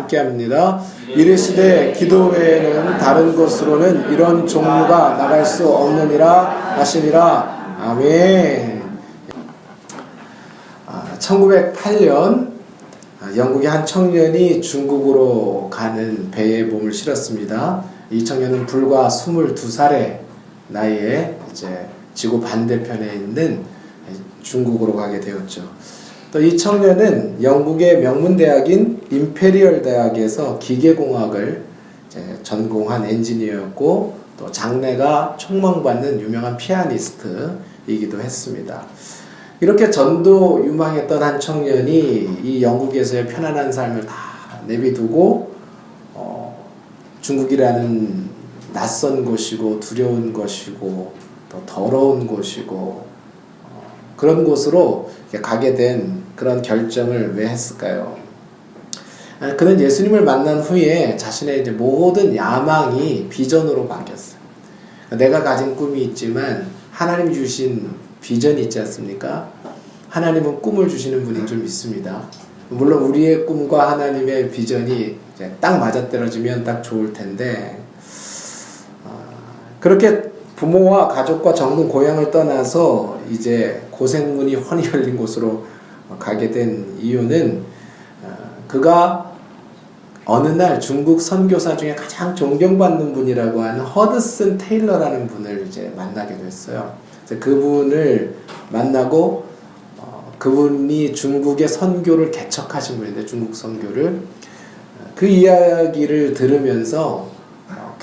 함께합니다. 이르시되 기도 외에는 다른 곳으로는 이런 종류가 나갈 수 없느니라 하시니라. 아멘. 1908년 영국의 한 청년이 중국으로 가는 배에 몸을 실었습니다. 이 청년은 불과 22살의 나이에 이제 지구 반대편에 있는 중국으로 가게 되었죠. 또 이 청년은 영국의 명문대학인 임페리얼 대학에서 기계공학을 이제 전공한 엔지니어였고, 또 장래가 촉망받는 유명한 피아니스트이기도 했습니다. 이렇게 전도 유망했던 한 청년이 이 영국에서의 편안한 삶을 다 내비두고 중국이라는 낯선 곳이고 두려운 곳이고 또 더러운 곳이고 그런 곳으로 가게 된 그런 결정을 왜 했을까요? 그는 예수님을 만난 후에 자신의 이제 모든 야망이 비전으로 바뀌었어요. 내가 가진 꿈이 있지만 하나님 주신 비전이 있지 않습니까? 하나님은 꿈을 주시는 분인 줄 믿습니다. 물론 우리의 꿈과 하나님의 비전이 이제 딱 맞아떨어지면 딱 좋을 텐데, 그렇게 부모와 가족과 정든 고향을 떠나서 이제 고생문이 훤히 열린 곳으로 가게 된 이유는 그가 어느 날 중국 선교사 중에 가장 존경받는 분이라고 하는 허드슨 테일러라는 분을 이제 만나게 됐어요. 그분을 만나고 그분이 중국의 선교를 개척하신 분인데, 중국 선교를, 그 이야기를 들으면서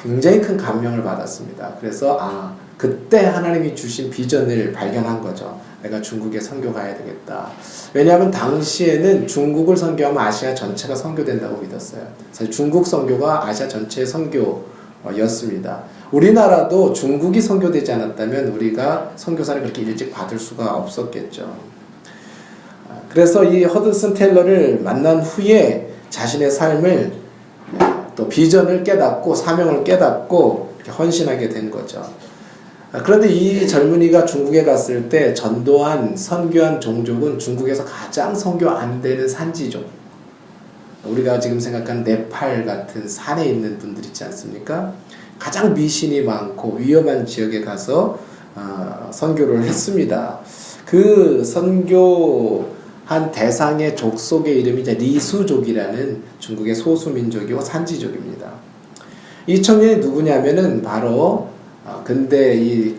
굉장히 큰 감명을 받았습니다. 그래서 그때 하나님이 주신 비전을 발견한 거죠. 내가 중국에 선교 가야 되겠다. 왜냐하면 당시에는 중국을 선교하면 아시아 전체가 선교된다고 믿었어요. 사실 중국 선교가 아시아 전체의 선교였습니다. 우리나라도 중국이 선교되지 않았다면 우리가 선교사를 그렇게 일찍 받을 수가 없었겠죠. 그래서 이 허드슨 테일러를 만난 후에 자신의 삶을, 또 비전을 깨닫고 사명을 깨닫고 헌신하게 된 거죠. 그런데 이 젊은이가 중국에 갔을 때 전도한 선교한 종족은 중국에서 가장 선교 안 되는 산지족, 우리가 지금 생각하는 네팔 같은 산에 있는 분들 있지 않습니까? 가장 미신이 많고 위험한 지역에 가서 선교를 했습니다. 그 선교한 대상의 족속의 이름이 이제 리수족이라는 중국의 소수민족이고 산지족입니다. 이 청년이 누구냐면은 바로 근데 이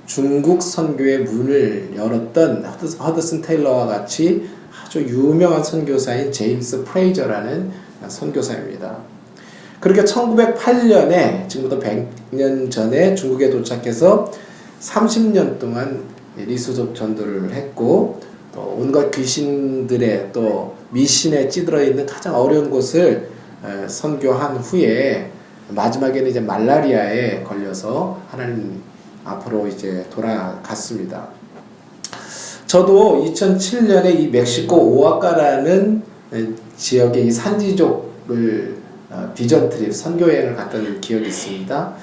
중국 선교의 문을 열었던 허드슨 테일러와 같이 아주 유명한 선교사인 제임스 프레이저라는 선교사입니다. 그렇게 1908년에 지금부터 100년 전에 중국에 도착해서 30년 동안 리수족 전도를 했고, 또 온갖 귀신들의 또 미신에 찌들어 있는 가장 어려운 곳을 선교한 후에 마지막에는 이제 말라리아에 걸려서 하나님 앞으로 이제 돌아갔습니다. 저도 2007년에 이 멕시코 오아카라는 지역의 이 산지족을 비전 트립 선교여행을 갔던 기억이 있습니다.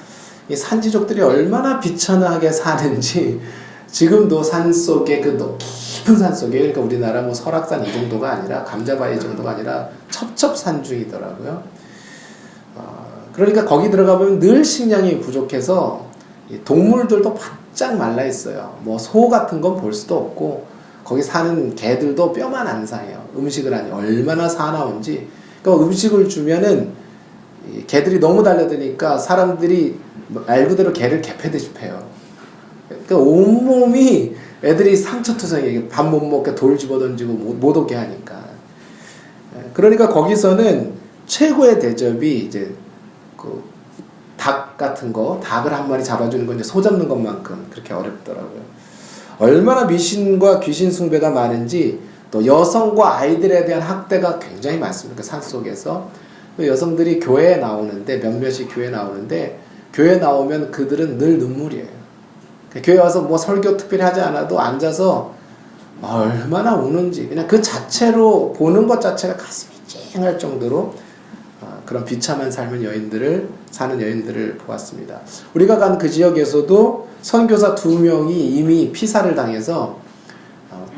이 산지족들이 얼마나 비천하게 사는지, 지금도 산속에 그 깊은 산속에, 그러니까 우리나라 뭐 설악산 이 정도가 아니라 감자바위 정도가 아니라 첩첩산중이더라고요. 그러니까 거기 들어가 보면 늘 식량이 부족해서 동물들도 바짝 말라 있어요. 뭐 소 같은 건 볼 수도 없고, 거기 사는 개들도 뼈만 안 상해요. 음식을 하니 얼마나 사나운지. 그러니까 음식을 주면은 개들이 너무 달려드니까 사람들이 말 그대로 개를 개패듯이 패요. 그러니까 온몸이 애들이 상처투성이에요. 밥 못 먹게 돌 집어 던지고 못 오게 하니까. 그러니까 거기서는 최고의 대접이 이제 그 닭 같은 거, 닭을 한 마리 잡아주는 건 이제 소 잡는 것만큼 그렇게 어렵더라고요. 얼마나 미신과 귀신 숭배가 많은지, 또 여성과 아이들에 대한 학대가 굉장히 많습니다. 그 산속에서 여성들이 교회에 나오는데, 몇몇이 교회에 나오는데, 교회 나오면 그들은 늘 눈물이에요. 교회 와서 뭐 설교 특별히 하지 않아도 앉아서 얼마나 우는지, 그냥 그 자체로 보는 것 자체가 가슴이 찡할 정도로 그런 비참한 삶을 사는 여인들을 보았습니다. 우리가 간 그 지역에서도 선교사 2명이 이미 피살을 당해서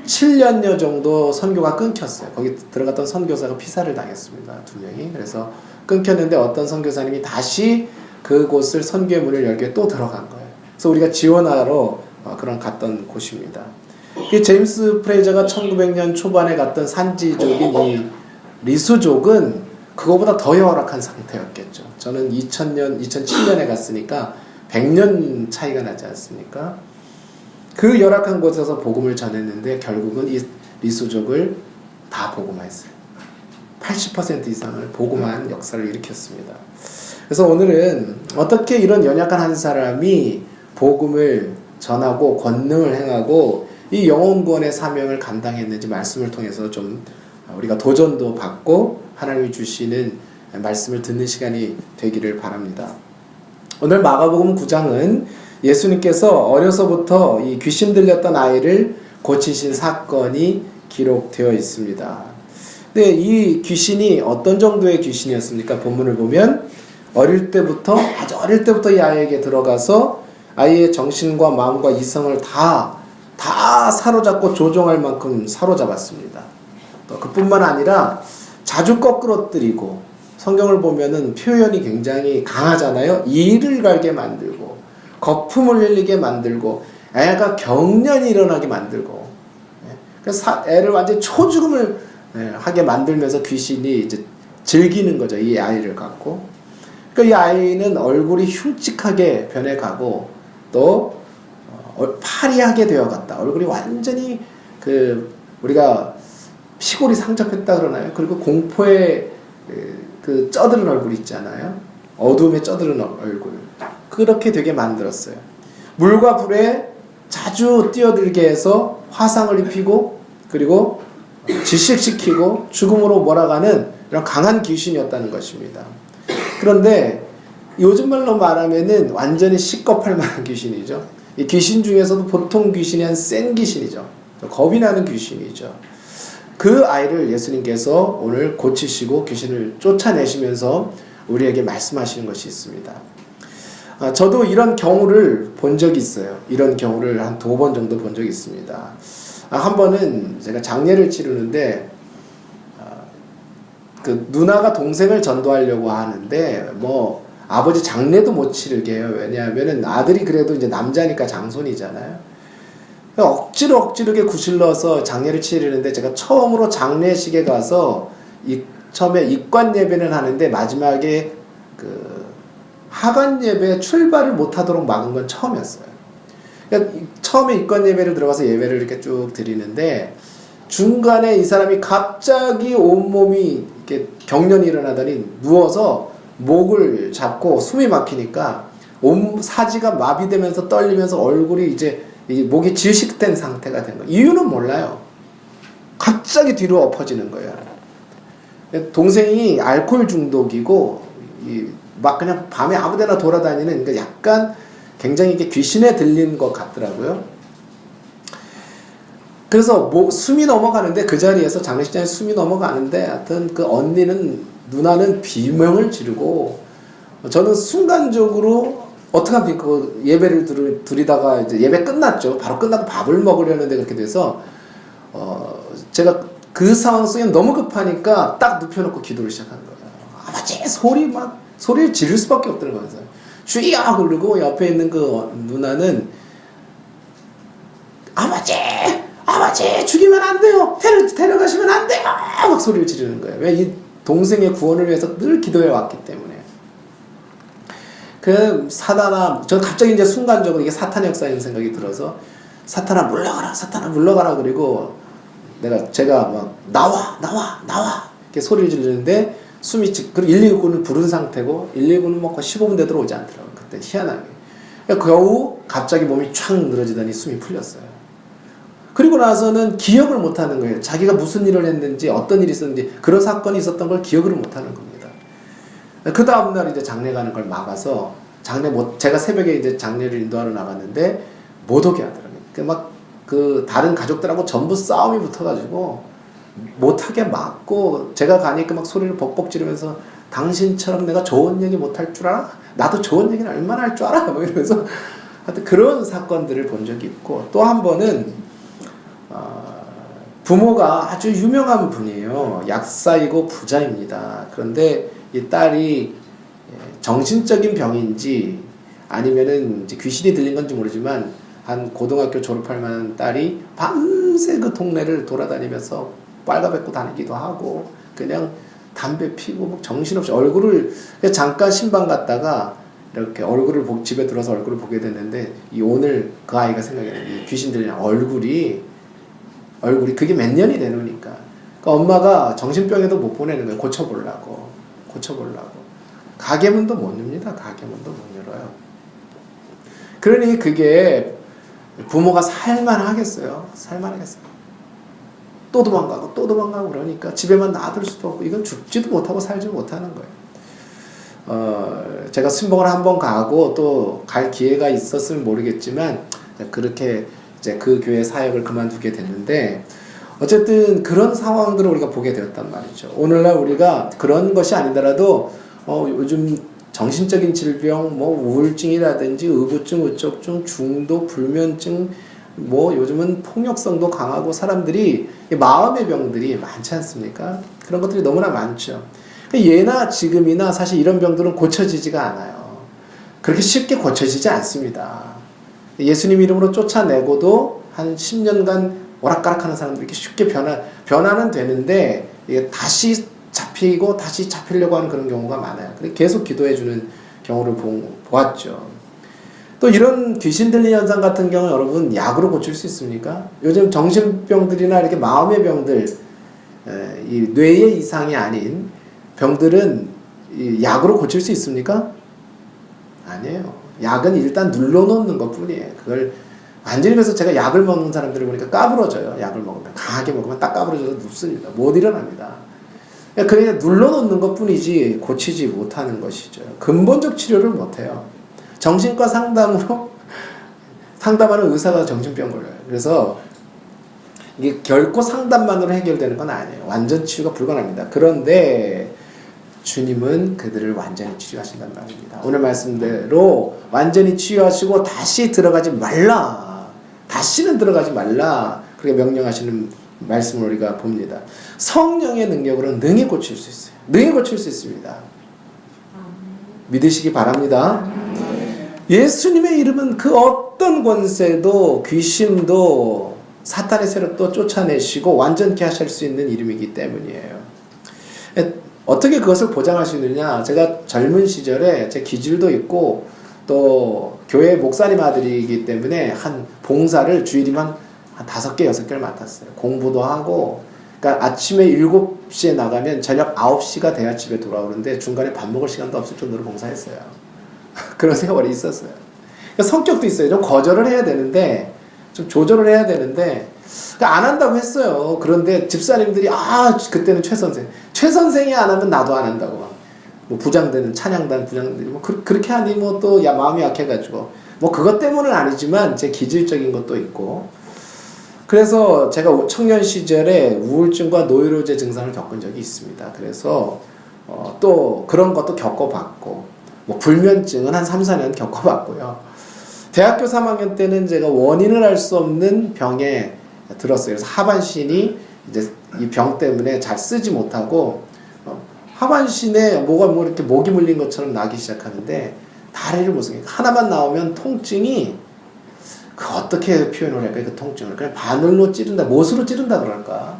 7년여 정도 선교가 끊겼어요. 거기 들어갔던 선교사가 피살을 당했습니다. 2명이. 그래서 끊겼는데 어떤 선교사님이 다시 그곳을 선교의 문을 열게 또 들어간 거예요. 그래서 우리가 지원하러 그런 갔던 곳입니다. 제임스 프레이저가 1900년 초반에 갔던 산지족인 이 리수족은 그거보다 더 열악한 상태였겠죠. 저는 2007년에 갔으니까 100년 차이가 나지 않습니까? 그 열악한 곳에서 복음을 전했는데 결국은 이 리수족을 다 복음화했어요. 80% 이상을 복음화한 역사를 일으켰습니다. 그래서 오늘은 어떻게 이런 연약한 한 사람이 복음을 전하고 권능을 행하고 이 영혼구원의 사명을 감당했는지 말씀을 통해서 좀 우리가 도전도 받고 하나님이 주시는 말씀을 듣는 시간이 되기를 바랍니다. 오늘 마가복음 9장은 예수님께서 어려서부터 이 귀신 들렸던 아이를 고치신 사건이 기록되어 있습니다. 근데 이 귀신이 어떤 정도의 귀신이었습니까? 본문을 보면 아주 어릴 때부터 이 아이에게 들어가서 아이의 정신과 마음과 이성을 다 사로잡고 조종할 만큼 사로잡았습니다. 또 그뿐만 아니라 자주 거꾸러뜨리고, 성경을 보면은 표현이 굉장히 강하잖아요. 이를 갈게 만들고 거품을 흘리게 만들고 애가 경련이 일어나게 만들고, 그래서 애를 완전히 초죽음을 하게 만들면서 귀신이 이제 즐기는 거죠. 이 아이를 갖고. 그러니까 이 아이는 얼굴이 흉측하게 변해가고 또 파리하게 되어갔다. 얼굴이 완전히 우리가 피골이 상접했다 그러나요? 그리고 공포에 그 쩌드른 얼굴 있잖아요. 어둠에 쩌드른 얼굴. 그렇게 되게 만들었어요. 물과 불에 자주 뛰어들게 해서 화상을 입히고 그리고 질식시키고 죽음으로 몰아가는 이런 강한 귀신이었다는 것입니다. 그런데 요즘 말로 말하면은 완전히 시겁할 만한 귀신이죠. 이 귀신 중에서도 보통 귀신이 한 센 귀신이죠. 겁이 나는 귀신이죠. 그 아이를 예수님께서 오늘 고치시고 귀신을 쫓아내시면서 우리에게 말씀하시는 것이 있습니다. 저도 이런 경우를 본 적이 있어요. 이런 경우를 한 2번 정도 본 적이 있습니다. 한 번은 제가 장례를 치르는데 그 누나가 동생을 전도하려고 하는데 아버지 장례도 못 치르게 해요. 왜냐하면은 아들이 그래도 이제 남자니까 장손이잖아요. 억지로게 구실러서 장례를 치르는데 제가 처음으로 장례식에 가서 처음에 입관 예배는 하는데 마지막에 하관 예배 출발을 못하도록 막은 건 처음이었어요. 그러니까 처음에 입관 예배를 들어가서 예배를 이렇게 쭉 드리는데 중간에 이 사람이 갑자기 온몸이 이렇게 경련이 일어나더니 누워서 목을 잡고 숨이 막히니까 사지가 마비되면서 떨리면서 얼굴이 이제 목이 질식된 상태가 된 거예요. 이유는 몰라요. 갑자기 뒤로 엎어지는 거예요. 동생이 알코올 중독이고 막 그냥 밤에 아무데나 돌아다니는, 그러니까 약간 굉장히 이게 귀신에 들린 것 같더라고요. 그래서 숨이 넘어가는데 그 자리에서 장례식장에 숨이 넘어가는데 하여튼 그 누나는 비명을 지르고 저는 순간적으로 어떡합니까? 그 예배를 드리다가 이제 예배 끝났죠. 바로 끝나고 밥을 먹으려는데 그렇게 돼서 제가 그 상황 속에 너무 급하니까 딱 눕혀놓고 기도를 시작한 거예요. 아버지 소리를 지를 수밖에 없더라고요. 주여 그러고 옆에 있는 그 누나는 아버지 죽이면 안 돼요. 데려가시면 안 돼요. 막 소리를 지르는 거예요. 왜? 이 동생의 구원을 위해서 늘 기도해 왔기 때문에. 저는 갑자기 이제 순간적으로 이게 사탄의 역사인 생각이 들어서 사탄아 물러가라 그리고 제가 막 나와 이렇게 소리를 지르는데 그리고 119는 부른 상태고 119는 뭐 15분 되도록 오지 않더라고요. 그때 희한하게. 겨우 갑자기 몸이 촥 늘어지더니 숨이 풀렸어요. 그리고 나서는 기억을 못하는 거예요. 자기가 무슨 일을 했는지 어떤 일이 있었는지 그런 사건이 있었던 걸 기억을 못하는 겁니다. 그 다음날 이제 장례 가는 걸 막아서 제가 새벽에 이제 장례를 인도하러 나갔는데 못 오게 하더라고요. 다른 가족들하고 전부 싸움이 붙어가지고 못하게 막고 제가 가니까 막 소리를 벅벅 지르면서 당신처럼 내가 좋은 얘기 못할 줄 알아? 나도 좋은 얘기는 얼마나 할 줄 알아? 이러면서 하여튼 그런 사건들을 본 적이 있고 또 한 번은 부모가 아주 유명한 분이에요. 약사이고 부자입니다. 그런데 이 딸이 정신적인 병인지 아니면은 이제 귀신이 들린 건지 모르지만 한 고등학교 졸업할 만한 딸이 밤새 그 동네를 돌아다니면서 빨가벗고 다니기도 하고 그냥 담배 피고 막 정신없이 얼굴을 잠깐 신방 갔다가 이렇게 얼굴을 집에 들어서 얼굴을 보게 됐는데 오늘 그 아이가 생각이 나요. 귀신 들린 얼굴이 그게 몇 년이 되노니까. 그러니까 엄마가 정신병에도 못 보내는 거예요. 고쳐보려고. 가게문도 못 엽니다. 가게문도 못 열어요. 그러니 그게 부모가 살만하겠어요. 또 도망가고 그러니까 집에만 놔둘 수도 없고 이건 죽지도 못하고 살지도 못하는 거예요. 제가 순복을 한번 가고 또 갈 기회가 있었으면 모르겠지만 그렇게 이제 그 교회 사역을 그만두게 됐는데 어쨌든 그런 상황들을 우리가 보게 되었단 말이죠. 오늘날 우리가 그런 것이 아니더라도 요즘 정신적인 질병, 뭐 우울증이라든지 의부증, 의쪽증, 중독, 불면증, 뭐 요즘은 폭력성도 강하고 사람들이 마음의 병들이 많지 않습니까? 그런 것들이 너무나 많죠. 예나 지금이나 사실 이런 병들은 고쳐지지가 않아요. 그렇게 쉽게 고쳐지지 않습니다. 예수님 이름으로 쫓아내고도 한 10년간 오락가락하는 사람들이 이렇게 쉽게 변화는 되는데 이게 다시 잡히고 다시 잡히려고 하는 그런 경우가 많아요. 계속 기도해주는 경우를 보았죠. 또 이런 귀신 들린 현상 같은 경우 여러분 약으로 고칠 수 있습니까? 요즘 정신병들이나 이렇게 마음의 병들, 이 뇌의 이상이 아닌 병들은 약으로 고칠 수 있습니까? 아니에요. 약은 일단 눌러놓는 것 뿐이에요. 그걸 완전히 그래서 제가 약을 먹는 사람들을 보니까 까부러져요. 약을 먹으면 강하게 먹으면 딱 까부러져서 눕습니다. 못 일어납니다. 그냥 눌러놓는 것 뿐이지 고치지 못하는 것이죠. 근본적 치료를 못해요. 정신과 상담으로 상담하는 의사가 정신병 걸려요. 그래서 이게 결코 상담만으로 해결되는 건 아니에요. 완전 치유가 불가능합니다. 그런데 주님은 그들을 완전히 치유하신단 말입니다. 오늘 말씀대로 완전히 치유하시고 다시 들어가지 말라. 다시는 들어가지 말라. 그렇게 명령하시는 말씀을 우리가 봅니다. 성령의 능력으로 능히 고칠 수 있어요. 능히 고칠 수 있습니다. 믿으시기 바랍니다. 예수님의 이름은 그 어떤 권세도 귀신도 사탄의 세력도 쫓아내시고 완전케 하실 수 있는 이름이기 때문이에요. 어떻게 그것을 보장할 수 있느냐? 제가 젊은 시절에 제 기질도 있고 또 교회 목사님 아들이기 때문에 한 봉사를 주일이면 한 5개, 6개를 맡았어요. 공부도 하고 그러니까 아침에 7시에 나가면 저녁 9시가 돼야 집에 돌아오는데 중간에 밥 먹을 시간도 없을 정도로 봉사했어요. 그런 세월이 있었어요. 그러니까 성격도 있어요. 좀 거절을 해야 되는데 좀 조절을 해야 되는데 그러니까 안 한다고 했어요. 그런데 집사님들이 그때는 최 선생이 안 하면 나도 안 한다고 뭐 부장되는 찬양단 부장들이 뭐 그렇게 하니 뭐 또 마음이 약해가지고 뭐 그것 때문은 아니지만 제 기질적인 것도 있고 그래서 제가 청년 시절에 우울증과 노이로제 증상을 겪은 적이 있습니다. 그래서 또 그런 것도 겪어봤고 뭐 불면증은 한 3, 4년 겪어봤고요. 대학교 3학년 때는 제가 원인을 알 수 없는 병에 들었어요. 그래서 하반신이 이제 이 병 때문에 잘 쓰지 못하고 하반신에 뭐가 뭐 이렇게 목이 물린 것처럼 나기 시작하는데 다리를 못 쓰게 하나만 나오면 통증이 어떻게 표현을 할까요? 그 통증을 그냥 바늘로 찌른다, 못으로 찌른다 그럴까?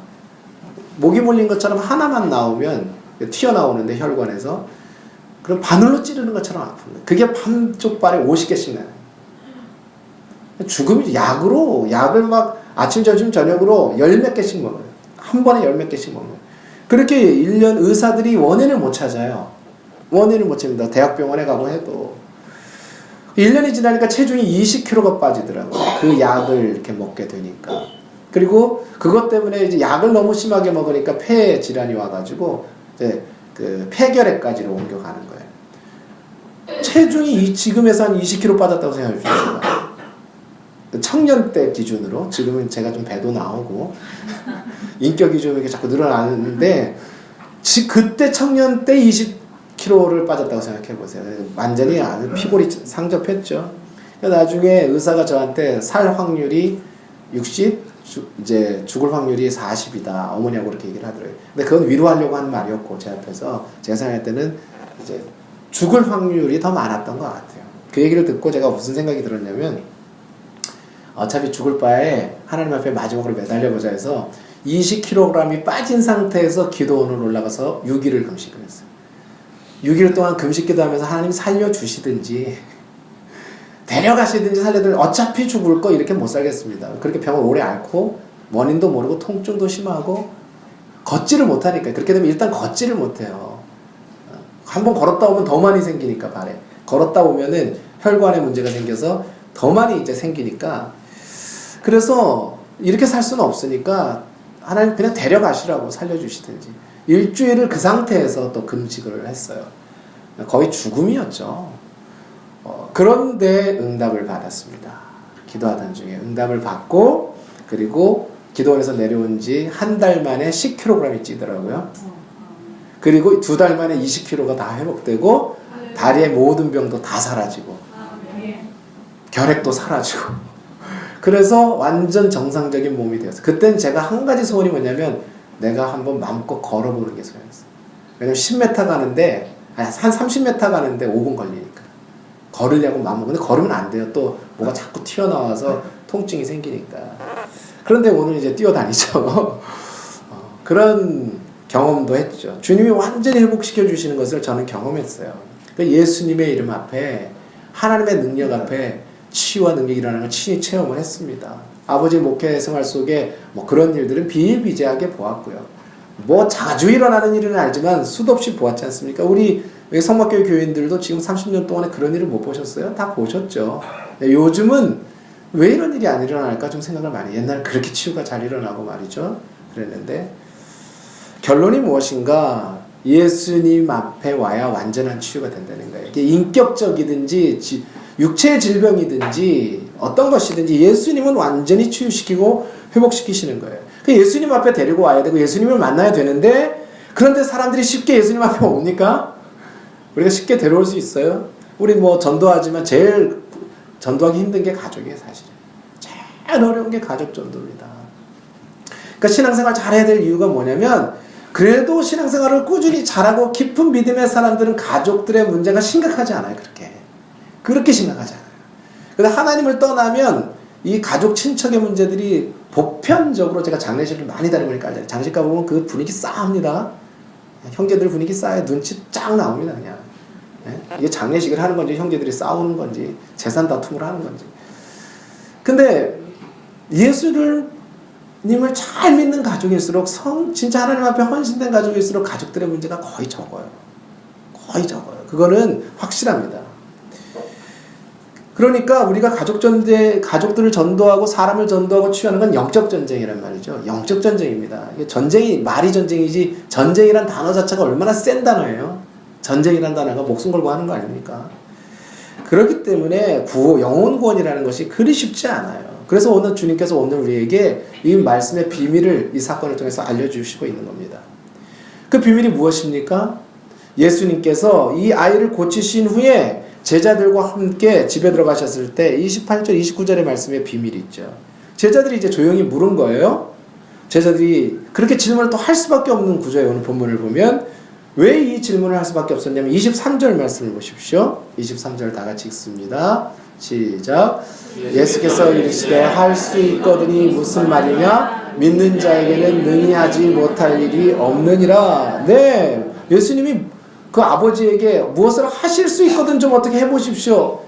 목이 물린 것처럼 하나만 나오면 튀어나오는데 혈관에서 그럼 바늘로 찌르는 것처럼 아픈 거예요. 그게 한쪽 발에 50개씩 나요. 죽음이 약을 막 아침, 점심, 저녁으로 10몇 개씩 먹어요. 한 번에 10몇 개씩 먹어요. 그렇게 1년 의사들이 원인을 못 찾아요. 원인을 못 찾습니다. 대학병원에 가고 해도. 1년이 지나니까 체중이 20kg가 빠지더라고요. 그 약을 이렇게 먹게 되니까. 그리고 그것 때문에 이제 약을 너무 심하게 먹으니까 폐 질환이 와가지고 이제 그 폐결핵까지로 옮겨가는 거예요. 체중이 지금에서 한 20kg 빠졌다고 생각해 주세요. 청년 때 기준으로 지금은 제가 좀 배도 나오고 인격이 좀 이렇게 자꾸 늘어나는데 그때 청년 때 20kg를 빠졌다고 생각해 보세요. 완전히 아주 피골이 상접했죠. 나중에 의사가 저한테 살 확률이 60, 이제 죽을 확률이 40이다. 어머니하고 그렇게 얘기를 하더라고요. 근데 그건 위로하려고 한 말이었고, 제 앞에서 제가 생각할 때는 이제 죽을 확률이 더 많았던 것 같아요. 그 얘기를 듣고 제가 무슨 생각이 들었냐면, 어차피 죽을 바에 하나님 앞에 마지막으로 매달려보자 해서 20kg이 빠진 상태에서 기도원을 올라가서 6일을 금식을 했어요. 6일 동안 금식 기도하면서 하나님 살려주시든지 데려가시든지 살려든지 어차피 죽을 거 이렇게 못 살겠습니다. 그렇게 병을 오래 앓고 원인도 모르고 통증도 심하고 걷지를 못하니까, 그렇게 되면 일단 걷지를 못해요. 한번 걸었다 오면 더 많이 생기니까, 발에 걸었다 오면은 혈관에 문제가 생겨서 더 많이 이제 생기니까, 그래서 이렇게 살 수는 없으니까 하나님 그냥 데려가시라고, 살려주시든지. 일주일을 그 상태에서 또 금식을 했어요. 거의 죽음이었죠. 그런데 응답을 받았습니다. 기도하던 중에 응답을 받고, 그리고 기도원에서 내려온 지 한 달 만에 10kg이 찌더라고요. 그리고 2달 만에 20kg가 다 회복되고, 다리의 모든 병도 다 사라지고, 결핵도 사라지고, 그래서 완전 정상적인 몸이 되었어요. 그땐 제가 한 가지 소원이 뭐냐면, 내가 한번 마음껏 걸어보는 게 소원이었어요. 왜냐면 10m 가는데, 한 30m 가는데 5분 걸리니까. 걸으려고 마음, 근데 걸으면 안 돼요. 또 뭐가 자꾸 튀어나와서 통증이 생기니까. 그런데 오늘 이제 뛰어다니죠. 그런 경험도 했죠. 주님이 완전히 회복시켜 주시는 것을 저는 경험했어요. 예수님의 이름 앞에, 하나님의 능력 앞에 치유와 능력이 일어나는 걸 친히 체험을 했습니다. 아버지 목회 생활 속에 뭐 그런 일들은 비일비재하게 보았고요. 뭐 자주 일어나는 일은 알지만 수도 없이 보았지 않습니까? 우리 성막교회 교인들도 지금 30년 동안에 그런 일을 못 보셨어요? 다 보셨죠. 요즘은 왜 이런 일이 안 일어날까 좀 생각을 많이 해요. 옛날에 그렇게 치유가 잘 일어나고 말이죠. 그랬는데 결론이 무엇인가? 예수님 앞에 와야 완전한 치유가 된다는 거예요. 이게 인격적이든지 육체의 질병이든지 어떤 것이든지 예수님은 완전히 치유시키고 회복시키시는 거예요. 예수님 앞에 데리고 와야 되고 예수님을 만나야 되는데, 그런데 사람들이 쉽게 예수님 앞에 옵니까? 우리가 쉽게 데려올 수 있어요? 우리 뭐 전도하지만 제일 전도하기 힘든 게 가족이에요, 사실은. 제일 어려운 게 가족 전도입니다. 그러니까 신앙생활 잘해야 될 이유가 뭐냐면, 그래도 신앙생활을 꾸준히 잘하고 깊은 믿음의 사람들은 가족들의 문제가 심각하지 않아요. 그렇게 심각하지 않아요. 그런데 하나님을 떠나면 이 가족 친척의 문제들이 보편적으로, 제가 장례식을 많이 다녀보니까 알잖아요. 장례식 가보면 그 분위기 싸합니다. 형제들 분위기 싸요. 눈치 쫙 나옵니다, 그냥. 이게 장례식을 하는 건지 형제들이 싸우는 건지 재산 다툼을 하는 건지. 근데 예수님을 잘 믿는 가족일수록, 진짜 하나님 앞에 헌신된 가족일수록 가족들의 문제가 거의 적어요. 거의 적어요. 그거는 확실합니다. 그러니까 우리가 가족들을 전도하고 사람을 전도하고 치유하는 건 영적 전쟁이란 말이죠. 영적 전쟁입니다. 이게 전쟁이 말이 전쟁이지, 전쟁이란 단어 자체가 얼마나 센 단어예요. 전쟁이란 단어가 목숨 걸고 하는 거 아닙니까? 그렇기 때문에 영혼 구원이라는 것이 그리 쉽지 않아요. 그래서 오늘 주님께서 오늘 우리에게 이 말씀의 비밀을 이 사건을 통해서 알려주시고 있는 겁니다. 그 비밀이 무엇입니까? 예수님께서 이 아이를 고치신 후에 제자들과 함께 집에 들어가셨을 때 28절, 29절의 말씀에 비밀이 있죠. 제자들이 이제 조용히 물은 거예요. 제자들이 그렇게 질문을 또 할 수밖에 없는 구조예요. 오늘 본문을 보면 왜 이 질문을 할 수밖에 없었냐면 23절 말씀을 보십시오. 23절 다 같이 읽습니다. 시작. 예수께서 이르시되 할 수 있거든이 무슨 말이냐? 믿는 자에게는 능히 하지 못할 일이 없느니라. 네, 예수님이 그 아버지에게 무엇을 하실 수 있거든 좀 어떻게 해보십시오.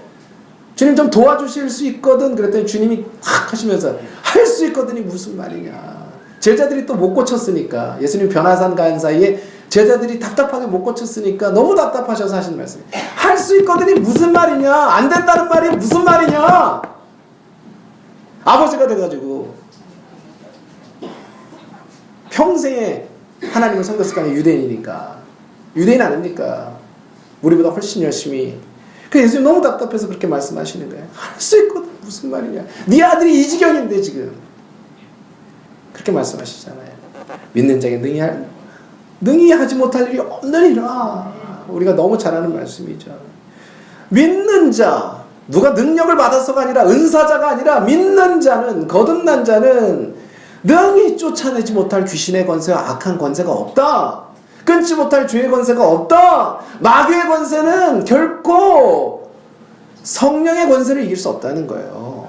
주님 좀 도와주실 수 있거든. 그랬더니 주님이 탁 하시면서 할 수 있거든이 무슨 말이냐. 제자들이 또 못 고쳤으니까, 예수님 변화산 간 사이에 제자들이 답답하게 못 고쳤으니까 너무 답답하셔서 하신 말씀이, 할 수 있거든이 무슨 말이냐, 안 된다는 말이 무슨 말이냐. 아버지가 돼가지고 평생에 하나님을 섬겼을 거 아니에요. 유대인이니까. 유대인 아닙니까? 우리보다 훨씬 열심히. 그 예수님 너무 답답해서 그렇게 말씀하시는 거예요. 할 수 있거든 무슨 말이냐. 네 아들이 이 지경인데 지금. 그렇게 말씀하시잖아요. 믿는 자에게 능히 하지 못할 일이 없느니라. 우리가 너무 잘 아는 말씀이죠. 믿는 자, 누가 능력을 받아서가 아니라, 은사자가 아니라 믿는 자는, 거듭난 자는 능히 쫓아내지 못할 귀신의 권세와 악한 권세가 없다. 끊지 못할 죄의 권세가 없다. 마귀의 권세는 결코 성령의 권세를 이길 수 없다는 거예요.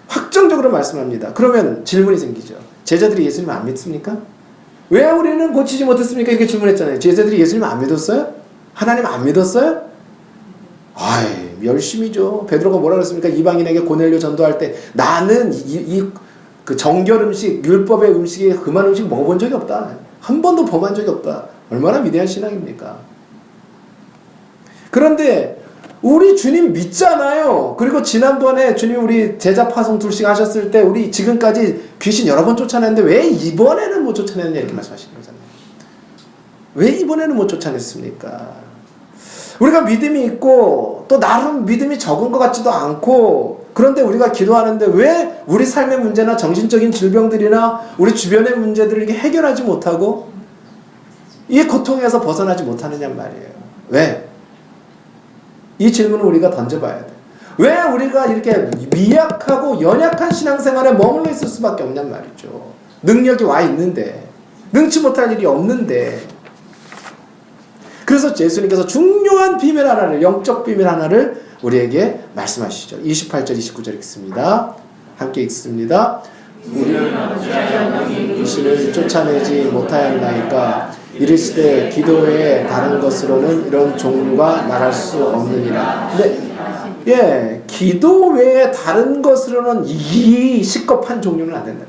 확정적으로 말씀합니다. 그러면 질문이 생기죠. 제자들이 예수님을 안 믿습니까? 왜 우리는 고치지 못했습니까? 이렇게 질문했잖아요. 제자들이 예수님을 안 믿었어요? 하나님 안 믿었어요? 아이, 열심히죠. 베드로가 뭐라 그랬습니까? 이방인에게 고넬료 전도할 때 나는 그 정결 음식, 율법의 음식에 금한 음식 먹어본 적이 없다. 한 번도 범한 적이 없다. 얼마나 위대한 신앙입니까? 그런데 우리 주님 믿잖아요. 그리고 지난번에 주님 우리 제자 파송 둘씩 하셨을 때 우리 지금까지 귀신 여러 번 쫓아냈는데 왜 이번에는 못 쫓아냈냐 이렇게 말씀하시는 거잖아요. 왜 이번에는 못 쫓아냈습니까? 우리가 믿음이 있고 또 나름 믿음이 적은 것 같지도 않고 그런데 우리가 기도하는데 왜 우리 삶의 문제나 정신적인 질병들이나 우리 주변의 문제들을 이렇게 해결하지 못하고 이 고통에서 벗어나지 못하느냐 말이에요. 왜? 이 질문을 우리가 던져봐야 돼. 왜 우리가 이렇게 미약하고 연약한 신앙생활에 머물러 있을 수밖에 없냔 말이죠. 능력이 와 있는데 능치 못할 일이 없는데 그래서 예수님께서 중요한 비밀 하나를 영적 비밀 하나를 우리에게 말씀하시죠. 28절 29절 읽습니다. 함께 읽습니다. 우리는 귀신을 쫓아내지 못하였나이까 이르시되 기도 외에 다른 것으로는 이런 종류가 말할 수 없느니라. 네, 기도 외에 다른 것으로는 이 시급한 종류는 안 된다.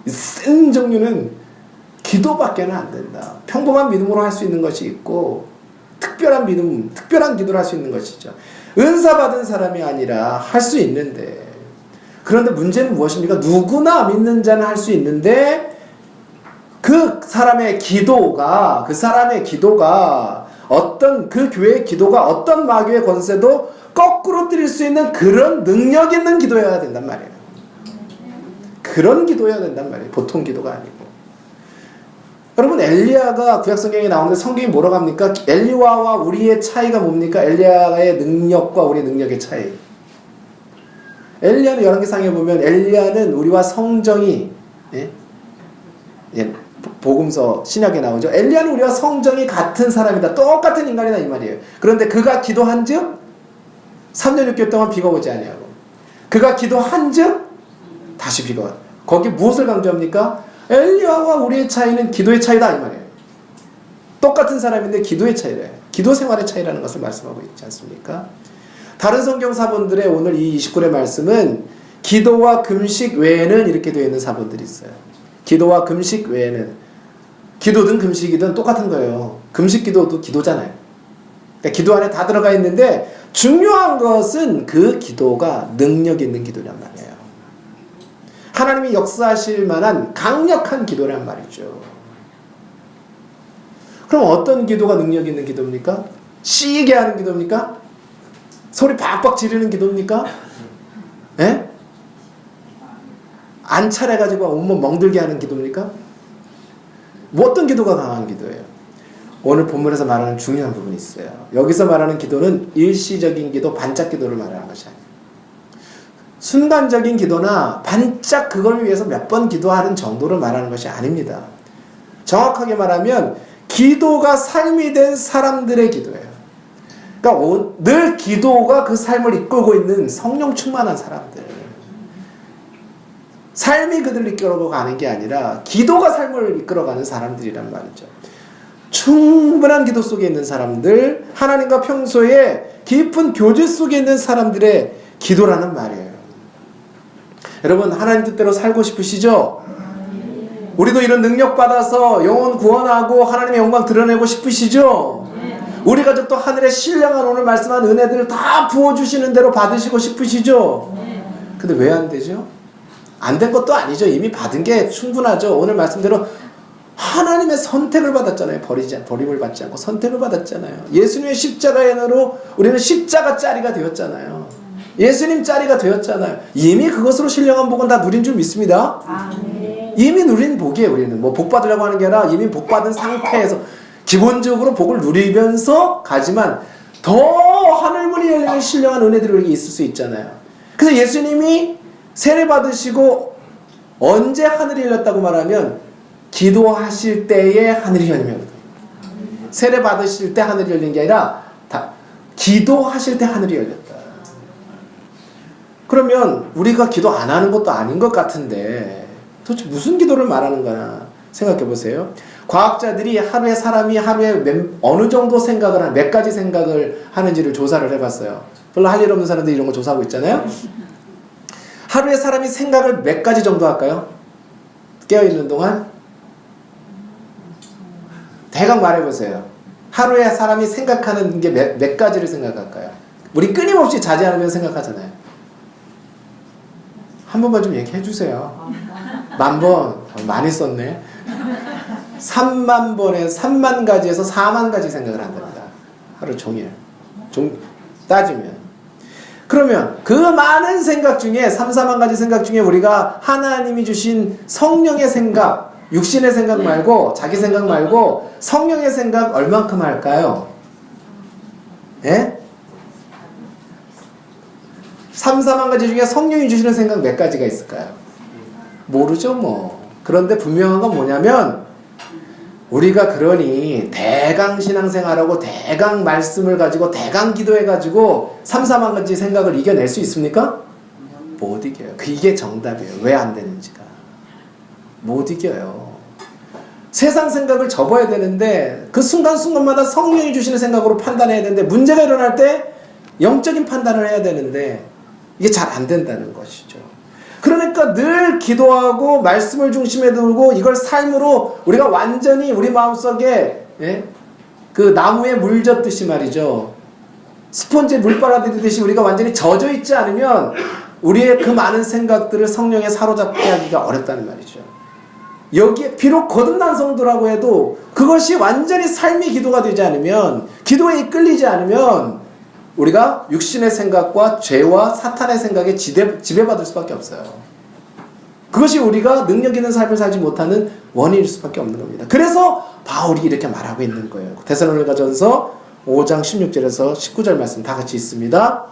센 종류는 기도밖에는 안 된다. 평범한 믿음으로 할 수 있는 것이 있고 특별한 믿음, 특별한 기도를 할 수 있는 것이죠. 은사 받은 사람이 아니라 할 수 있는데 그런데 문제는 무엇입니까? 누구나 믿는 자는 할 수 있는데 그 사람의 기도가 어떤 그 교회의 기도가 어떤 마귀의 권세도 거꾸로 때릴 수 있는 그런 능력 있는 기도여야 된단 말이에요. 그런 기도여야 된단 말이에요. 보통 기도가 아니고. 여러분 엘리야가 구약성경에 나오는데 성경이 뭐라고 합니까? 엘리야와 우리의 차이가 뭡니까? 엘리야의 능력과 우리의 능력의 차이. 엘리야는 열왕기상에 보면 엘리야는 우리와 성정이 복음서 신약에 나오죠. 엘리야는 우리와 성정이 같은 사람이다. 똑같은 인간이다 이 말이에요. 그런데 그가 기도한즉 3년 6개월 동안 비가 오지 아니하고 그가 기도한즉 다시 비가 와. 거기 무엇을 강조합니까? 엘리야와 우리의 차이는 기도의 차이다 이 말이에요. 똑같은 사람인데 기도의 차이래요. 기도 생활의 차이라는 것을 말씀하고 있지 않습니까? 다른 성경 사본들의 오늘 이 29절의 말씀은 기도와 금식 외에는 이렇게 되어 있는 사본들이 있어요. 기도와 금식 외에는 기도든 금식이든 똑같은 거예요. 금식 기도도 기도잖아요. 그러니까 기도 안에 다 들어가 있는데 중요한 것은 그 기도가 능력 있는 기도란 말이에요. 하나님이 역사하실 만한 강력한 기도란 말이죠. 그럼 어떤 기도가 능력 있는 기도입니까? 시게 하는 기도입니까? 소리 박박 지르는 기도입니까? 예? 안 차려가지고 온몸 멍들게 하는 기도입니까? 뭐 어떤 기도가 강한 기도예요? 오늘 본문에서 말하는 중요한 부분이 있어요. 여기서 말하는 기도는 일시적인 기도, 반짝 기도를 말하는 것이 아니에요. 순간적인 기도나 반짝 그걸 위해서 몇 번 기도하는 정도를 말하는 것이 아닙니다. 정확하게 말하면 기도가 삶이 된 사람들의 기도예요. 그러니까 늘 기도가 그 삶을 이끌고 있는 성령 충만한 사람들. 삶이 그들을 이끌어 가는 게 아니라 기도가 삶을 이끌어가는 사람들이란 말이죠. 충분한 기도 속에 있는 사람들, 하나님과 평소에 깊은 교제 속에 있는 사람들의 기도라는 말이에요. 여러분 하나님 뜻대로 살고 싶으시죠? 우리도 이런 능력 받아서 영혼 구원하고 하나님의 영광 드러내고 싶으시죠? 우리 가족도 하늘의 신령한 오늘 말씀한 은혜들을 다 부어주시는 대로 받으시고 싶으시죠? 근데 왜 안 되죠? 안 된 것도 아니죠. 이미 받은 게 충분하죠. 오늘 말씀대로 하나님의 선택을 받았잖아요. 버림을 받지 않고 선택을 받았잖아요. 예수님의 십자가로 우리는 십자가 짜리가 되었잖아요. 예수님 짜리가 되었잖아요. 이미 그것으로 신령한 복은 다 누린 줄 믿습니다. 이미 누린 복이에요. 우리는 뭐 복 받으려고 하는 게 아니라 이미 복 받은 상태에서 기본적으로 복을 누리면서 가지만 더 하늘문이 열리는 신령한 은혜들이 있을 수 있잖아요. 그래서 예수님이 세례 받으시고 언제 하늘이 열렸다고 말하면 기도하실 때에 하늘이 열리는 거예요. 세례 받으실 때 하늘이 열린 게 아니라 기도하실 때 하늘이 열렸다. 그러면 우리가 기도 안 하는 것도 아닌 것 같은데 도대체 무슨 기도를 말하는 거나 생각해 보세요. 과학자들이 하루에 사람이 어느 정도 생각을 몇 가지 생각을 하는지를 조사를 해봤어요. 별로 할 일 없는 사람들이 이런 거 조사하고 있잖아요. 하루에 사람이 생각을 몇 가지 정도 할까요? 깨어있는 동안? 대강 말해보세요. 하루에 사람이 생각하는 게 몇 가지를 생각할까요? 우리 끊임없이 자지 않으면 생각하잖아요. 한 번만 좀 얘기해 주세요. 10,000번. 많이 썼네. 3만 번에 3만 가지에서 4만 가지 생각을 한답니다. 하루 종일. 따지면. 그러면 그 많은 생각 중에 3, 4만 가지 생각 중에 우리가 하나님이 주신 성령의 생각, 육신의 생각 말고 자기 생각 말고 성령의 생각 얼만큼 할까요? 예? 3, 4만 가지 중에 성령이 주시는 생각 몇 가지가 있을까요? 모르죠 뭐. 그런데 분명한 건 뭐냐면 우리가 그러니 대강 신앙생활하고 대강 말씀을 가지고 대강 기도해가지고 3, 4만 가지 생각을 이겨낼 수 있습니까? 못 이겨요. 이게 정답이에요. 왜 안 되는지가. 못 이겨요. 세상 생각을 접어야 되는데 그 순간순간마다 성령이 주시는 생각으로 판단해야 되는데 문제가 일어날 때 영적인 판단을 해야 되는데 이게 잘 안 된다는 것이죠. 그러니까 늘 기도하고 말씀을 중심에 두고 이걸 삶으로 우리가 완전히 우리 마음속에 그 나무에 물 젖듯이 말이죠. 스폰지에 물 빨아들이듯이 우리가 완전히 젖어 있지 않으면 우리의 그 많은 생각들을 성령에 사로잡게 하기가 어렵다는 말이죠. 여기에 비록 거듭난 성도라고 해도 그것이 완전히 삶의 기도가 되지 않으면, 기도에 이끌리지 않으면 우리가 육신의 생각과 죄와 사탄의 생각에 지배받을 수밖에 없어요. 그것이 우리가 능력 있는 삶을 살지 못하는 원인일 수밖에 없는 겁니다. 그래서 바울이 이렇게 말하고 있는 거예요. 데살로니가전서 5장 16절에서 19절 말씀 다 같이 있습니다.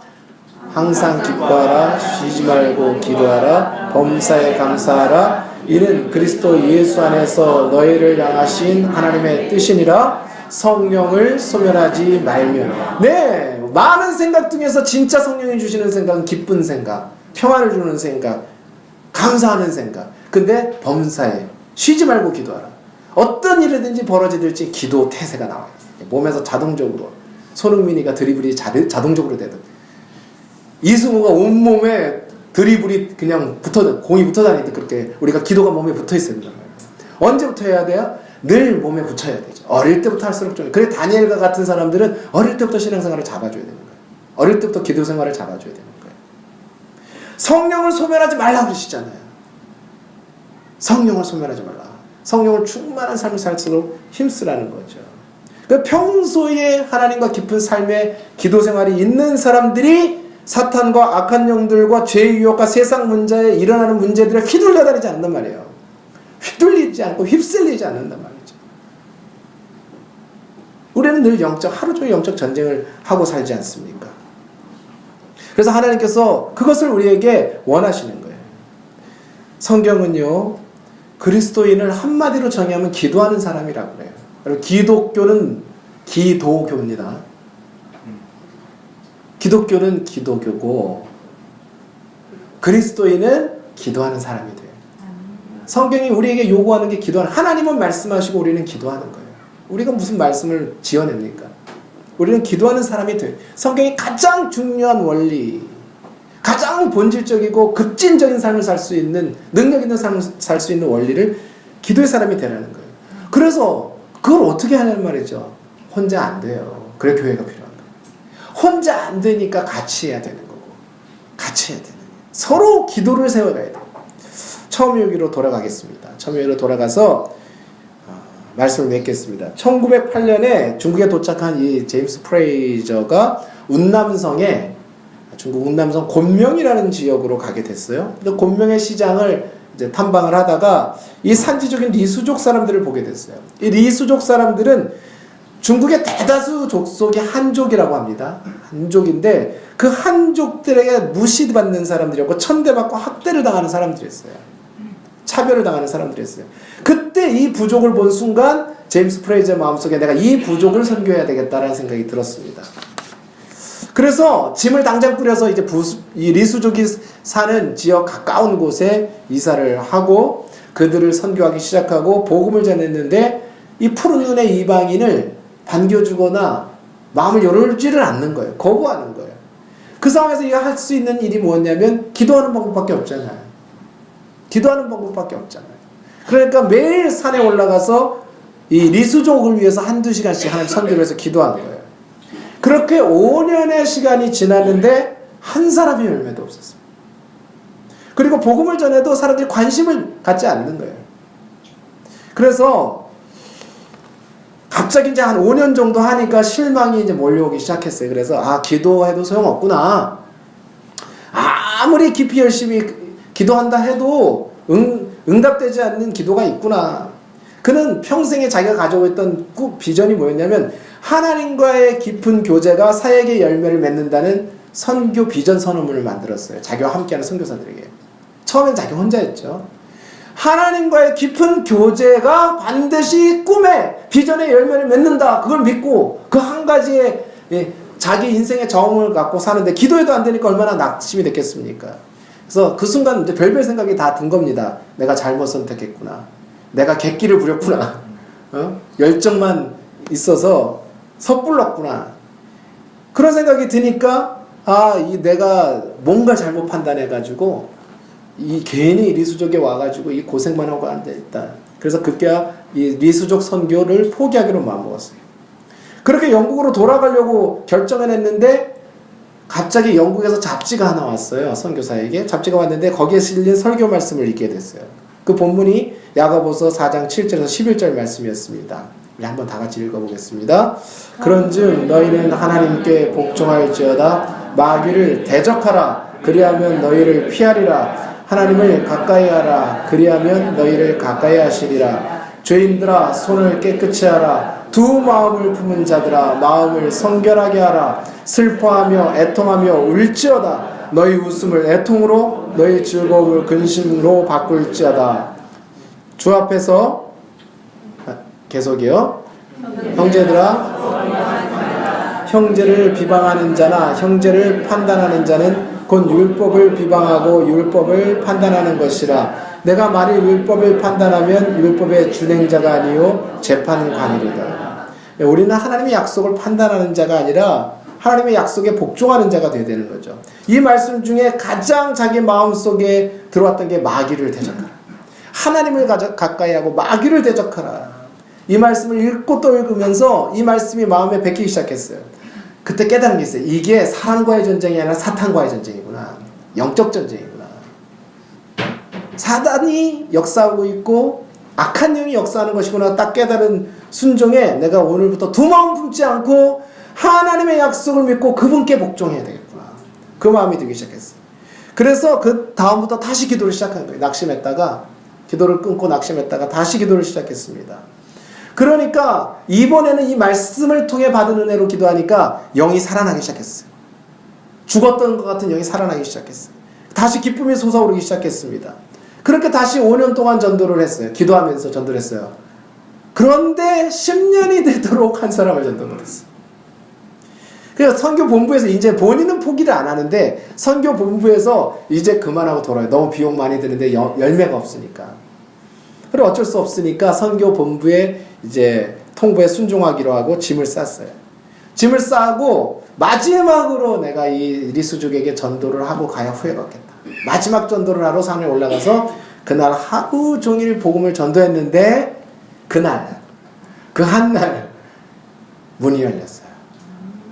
항상 기뻐하라, 쉬지 말고 기도하라, 범사에 감사하라. 이는 그리스도 예수 안에서 너희를 향하신 하나님의 뜻이니라. 성령을 소멸하지 말며. 네, 많은 생각 중에서 진짜 성령이 주시는 생각은 기쁜 생각, 평안을 주는 생각, 감사하는 생각. 근데 범사에 쉬지 말고 기도하라. 어떤 일이든지 벌어지든지 기도 태세가 나와요. 몸에서 자동적으로. 손흥민이가 드리블이 자동적으로 되듯 이승우가 온몸에 드리블이 그냥 공이 붙어 다니듯 그렇게 우리가 기도가 몸에 붙어 있어야 된단 말이에요. 언제부터 해야 돼요? 늘 몸에 붙여야 되죠. 어릴 때부터 할수록 좀. 그래 다니엘과 같은 사람들은 어릴 때부터 신앙생활을 잡아줘야 되는 거예요. 어릴 때부터 기도생활을 잡아줘야 되는 거예요. 성령을 소멸하지 말라고 그러시잖아요. 성령을 소멸하지 말라. 성령을 충만한 삶을 살수록 힘쓰라는 거죠. 그러니까 평소에 하나님과 깊은 삶의 기도생활이 있는 사람들이 사탄과 악한 영들과 죄의 유혹과 세상 문제에 일어나는 문제들에 휘둘려 다니지 않는단 말이에요. 휘둘리지 않고 휩쓸리지 않는단 말이죠. 우리는 늘 하루 종일 영적 전쟁을 하고 살지 않습니까? 그래서 하나님께서 그것을 우리에게 원하시는 거예요. 성경은요, 그리스도인을 한마디로 정의하면 기도하는 사람이라고 그래요. 그리고 기독교는 기도교입니다. 기독교는 기도교고 그리스도인은 기도하는 사람이 돼요. 성경이 우리에게 요구하는 게 기도하는, 하나님은 말씀하시고 우리는 기도하는 거예요. 우리가 무슨 말씀을 지어냅니까? 우리는 기도하는 사람이 돼요. 성경이 가장 중요한 원리, 가장 본질적이고 급진적인 삶을 살 수 있는, 능력 있는 삶을 살 수 있는 원리를 기도의 사람이 되라는 거예요. 그래서 그걸 어떻게 하냐는 말이죠. 혼자 안 돼요. 그래 교회가 필요한 거예요. 혼자 안 되니까 같이 해야 되는 거고, 같이 해야 되는 거예요. 서로 기도를 세워가야 돼요. 처음 여기로 돌아가겠습니다. 처음 여기로 돌아가서 말씀을 맺겠습니다. 1908년에 중국에 도착한 이 제임스 프레이저가 중국 운남성 곤명이라는 지역으로 가게 됐어요. 곤명의 시장을 이제 탐방을 하다가 이 산지족인 리수족 사람들을 보게 됐어요. 이 리수족 사람들은 중국의 대다수 족속이 한족이라고 합니다. 한족인데 그 한족들에게 무시받는 사람들이었고 천대받고 학대를 당하는 사람들이었어요. 차별을 당하는 사람들이었어요. 그때 이 부족을 본 순간 제임스 프레이저의 마음속에 내가 이 부족을 선교해야 되겠다라는 생각이 들었습니다. 그래서 짐을 당장 뿌려서 이제 이 리수족이 사는 지역 가까운 곳에 이사를 하고 그들을 선교하기 시작하고 복음을 전했는데 이 푸른 눈의 이방인을 반겨주거나 마음을 열어주지를 않는 거예요. 거부하는 거예요. 그 상황에서 할 수 있는 일이 뭐였냐면 기도하는 방법밖에 없잖아요. 기도하는 방법밖에 없잖아요. 그러니까 매일 산에 올라가서 이 리수족을 위해서 한두 시간씩 하나님 선교를 해서 기도하는 거예요. 그렇게 5년의 시간이 지났는데 한 사람의 열매도 없었습니다. 그리고 복음을 전해도 사람들이 관심을 갖지 않는 거예요. 그래서 갑자기 이제 한 5년 정도 하니까 실망이 이제 몰려오기 시작했어요. 그래서 기도해도 소용없구나. 아무리 깊이 열심히 기도한다 해도 응답되지 않는 기도가 있구나. 그는 평생에 자기가 가지고 있던 비전이 뭐였냐면 하나님과의 깊은 교제가 사역의 열매를 맺는다는 선교 비전 선언문을 만들었어요. 자기와 함께하는 선교사들에게. 처음엔 자기 혼자였죠. 하나님과의 깊은 교제가 반드시 꿈의 비전의 열매를 맺는다. 그걸 믿고 그 한 가지의 자기 인생의 정을 갖고 사는데 기도해도 안 되니까 얼마나 낙심이 됐겠습니까? 그래서 그 순간 이제 별별 생각이 다 든 겁니다. 내가 잘못 선택했구나. 내가 객기를 부렸구나. 열정만 있어서 섣불렀구나. 그런 생각이 드니까 내가 뭔가 잘못 판단해가지고 괜히 리수족에 와가지고 이 고생만 하고 안 되겠다. 그래서 급기야 이 리수족 선교를 포기하기로 마음먹었어요. 그렇게 영국으로 돌아가려고 결정을 했는데 갑자기 영국에서 잡지가 하나 왔어요. 선교사에게 잡지가 왔는데 거기에 실린 설교 말씀을 읽게 됐어요. 그 본문이 야고보서 4장 7절에서 11절 말씀이었습니다. 우리 한번 다 같이 읽어보겠습니다. 그런즉 너희는 하나님께 복종할지어다. 마귀를 대적하라. 그리하면 너희를 피하리라. 하나님을 가까이 하라. 그리하면 너희를 가까이 하시리라. 죄인들아 손을 깨끗이 하라. 두 마음을 품은 자들아 마음을 성결하게 하라. 슬퍼하며 애통하며 울지어다. 너희 웃음을 애통으로 너희 즐거움을 근심으로 바꿀지어다. 주 앞에서 계속이요. 형제들아 형제를 비방하는 자나 형제를 판단하는 자는 곧 율법을 비방하고 율법을 판단하는 것이라. 내가 만일 율법을 판단하면 율법의 준행자가 아니요 재판관이로다. 우리는 하나님의 약속을 판단하는 자가 아니라 하나님의 약속에 복종하는 자가 되어야 되는 거죠. 이 말씀 중에 가장 자기 마음속에 들어왔던 게 마귀를 대적하라. 하나님을 가까이 하고 마귀를 대적하라. 이 말씀을 읽고 또 읽으면서 이 말씀이 마음에 bek히기 시작했어요. 그때 깨달은 게 있어요. 이게 사람과의 전쟁이 아니라 사탄과의 전쟁이구나. 영적 전쟁이구나. 사단이 역사하고 있고 악한 영이 역사하는 것이구나. 딱 깨달은 순종에 내가 오늘부터 두 마음 품지 않고 하나님의 약속을 믿고 그분께 복종해야 되겠구나. 그 마음이 들기 시작했어요. 그래서 그 다음부터 다시 기도를 시작한 거예요. 낙심했다가 기도를 끊고 낙심했다가 다시 기도를 시작했습니다. 그러니까 이번에는 이 말씀을 통해 받은 은혜로 기도하니까 영이 살아나기 시작했어요. 죽었던 것 같은 영이 살아나기 시작했어요. 다시 기쁨이 솟아오르기 시작했습니다. 그렇게 다시 5년 동안 전도를 했어요. 기도하면서 전도를 했어요. 그런데 10년이 되도록 한 사람을 전도 못했어요. 그래서 선교본부에서 이제 본인은 포기를 안 하는데 선교본부에서 이제 그만하고 돌아요. 너무 비용 많이 드는데 열매가 없으니까. 그리고 어쩔 수 없으니까 선교본부에 이제 통보에 순종하기로 하고 짐을 쌌어요. 짐을 싸고 마지막으로 내가 이 리수족에게 전도를 하고 가야 후회가 없겠다. 마지막 전도를 하러 산에 올라가서 그날 하루 종일 복음을 전도했는데 그날 그 한날 문이 열렸어요.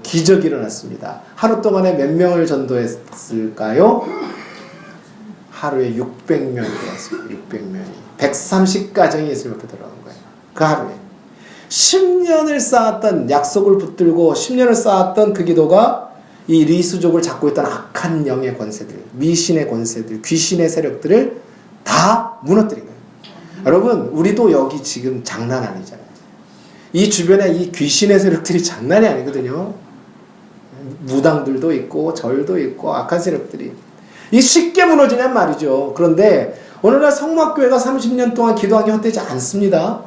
기적이 일어났습니다. 하루 동안에 몇 명을 전도했을까요? 하루에 600명이 들어왔습니다. 600명이. 130가정이 예수님 앞에 들어간 거예요. 그 하루에. 10년을 쌓았던 약속을 붙들고 10년을 쌓았던 그 기도가 이 리수족을 잡고 있던 악한 영의 권세들, 미신의 권세들, 귀신의 세력들을 다 무너뜨린 거예요. 여러분, 우리도 여기 지금 장난 아니잖아요. 이 주변에 이 귀신의 세력들이 장난이 아니거든요. 무당들도 있고 절도 있고 악한 세력들이 이 쉽게 무너지냔 말이죠. 그런데 오늘날 성막교회가 30년 동안 기도하기 헛되지 않습니다.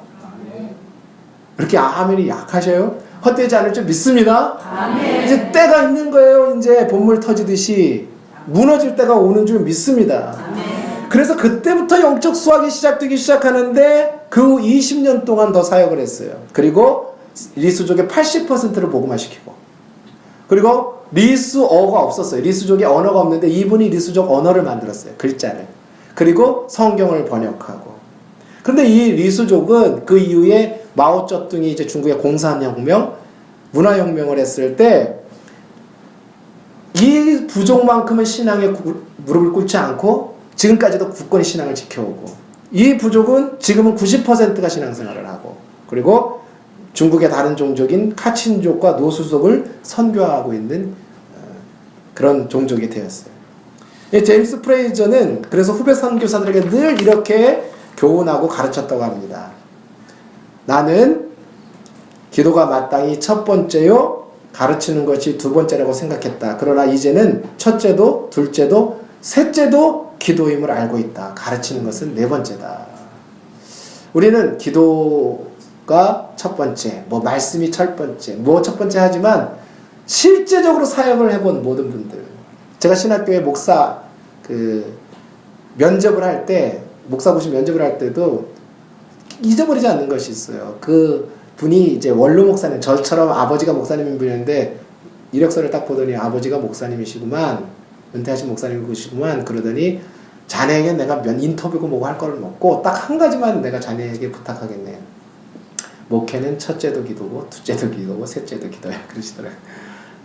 이렇게 아멘이 약하셔요? 헛되지 않을 줄 믿습니다. 아멘. 이제 때가 있는 거예요. 이제 본물 터지듯이 무너질 때가 오는 줄 믿습니다. 아멘. 그래서 그때부터 영적 수학이 시작되기 시작하는데 그 후 20년 동안 더 사역을 했어요. 그리고 리수족의 80%를 복음화시키고, 그리고 리수어가 없었어요. 리수족의 언어가 없는데 이분이 리수족 언어를 만들었어요. 글자를. 그리고 성경을 번역하고. 그런데 이 리수족은 그 이후에 마오쩌둥이 이제 중국의 공산혁명, 문화혁명을 했을 때 이 부족만큼은 신앙에 무릎을 꿇지 않고 지금까지도 굳건히 신앙을 지켜오고, 이 부족은 지금은 90%가 신앙생활을 하고, 그리고 중국의 다른 종족인 카친족과 노수족을 선교하고 있는 그런 종족이 되었어요. 제임스 프레이저는 그래서 후배 선교사들에게 늘 이렇게 교훈하고 가르쳤다고 합니다. 나는 기도가 마땅히 첫 번째요, 가르치는 것이 두 번째라고 생각했다. 그러나 이제는 첫째도 둘째도 셋째도 기도임을 알고 있다. 가르치는 것은 네 번째다. 우리는 기도가 첫 번째, 뭐 말씀이 첫 번째, 뭐 첫 번째 하지만 실제적으로 사역을 해본 모든 분들, 제가 신학교에 목사 면접을 할 때, 목사고시 면접을 할 때도 잊어버리지 않는 것이 있어요. 그 분이 이제 원로 목사님, 저처럼 아버지가 목사님인 분이었는데 이력서를 딱 보더니 아버지가 목사님이시구만, 은퇴하신 목사님이시구만, 그러더니 자네에게 내가 인터뷰고 뭐고 할 거는 없고 딱 한 가지만 내가 자네에게 부탁하겠네. 목회는 첫째도 기도고 둘째도 기도고 셋째도 기도야. 그러시더라고요.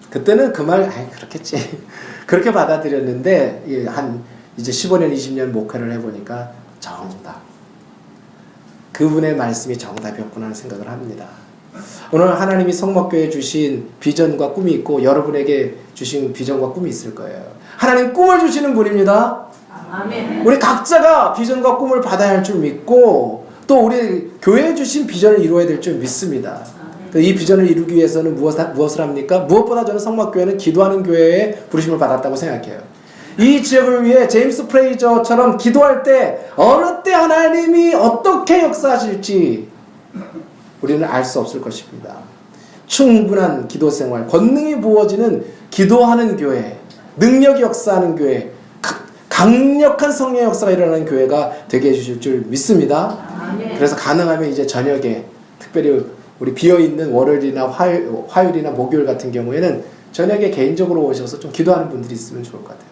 그때는 그 말, 아이 그렇겠지. 그렇게 받아들였는데 이제 15년 20년 목회를 해보니까 정답. 그분의 말씀이 정답이었구나 하는 생각을 합니다. 오늘 하나님이 성막교회에 주신 비전과 꿈이 있고 여러분에게 주신 비전과 꿈이 있을 거예요. 하나님 꿈을 주시는 분입니다. 아멘. 우리 각자가 비전과 꿈을 받아야 할 줄 믿고 또 우리 교회에 주신 비전을 이루어야 될 줄 믿습니다. 이 비전을 이루기 위해서는 무엇을 합니까? 무엇보다 저는 성막교회는 기도하는 교회에 부르심을 받았다고 생각해요. 이 지역을 위해 제임스 프레이저처럼 기도할 때 어느 때 하나님이 어떻게 역사하실지 우리는 알 수 없을 것입니다. 충분한 기도 생활, 권능이 부어지는 기도하는 교회, 능력이 역사하는 교회, 강력한 성령의 역사가 일어나는 교회가 되게 해주실 줄 믿습니다. 그래서 가능하면 이제 저녁에 특별히 우리 비어있는 월요일이나 화요일이나 목요일 같은 경우에는 저녁에 개인적으로 오셔서 좀 기도하는 분들이 있으면 좋을 것 같아요.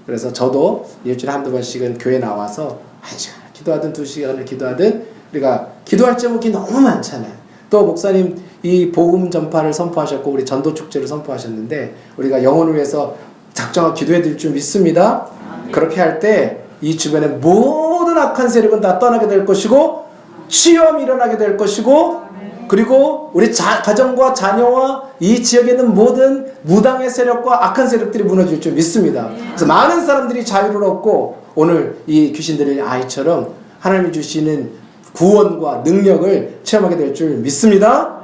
그래서 저도 일주일에 한두 번씩은 교회 나와서 1시간 기도하든 2시간을 기도하든, 우리가 기도할 제목이 너무 많잖아요. 또 목사님 이 복음 전파를 선포하셨고 우리 전도 축제를 선포하셨는데 우리가 영혼을 위해서 작정하고 기도해 드릴 줄 믿습니다. 그렇게 할 때 이 주변의 모든 악한 세력은 다 떠나게 될 것이고 치유함이 일어나게 될 것이고, 그리고 우리 가정과 자녀와 이 지역에 있는 모든 무당의 세력과 악한 세력들이 무너질 줄 믿습니다. 그래서 많은 사람들이 자유를 얻고 오늘 이 귀신들의 아이처럼 하나님이 주시는 구원과 능력을 체험하게 될 줄 믿습니다.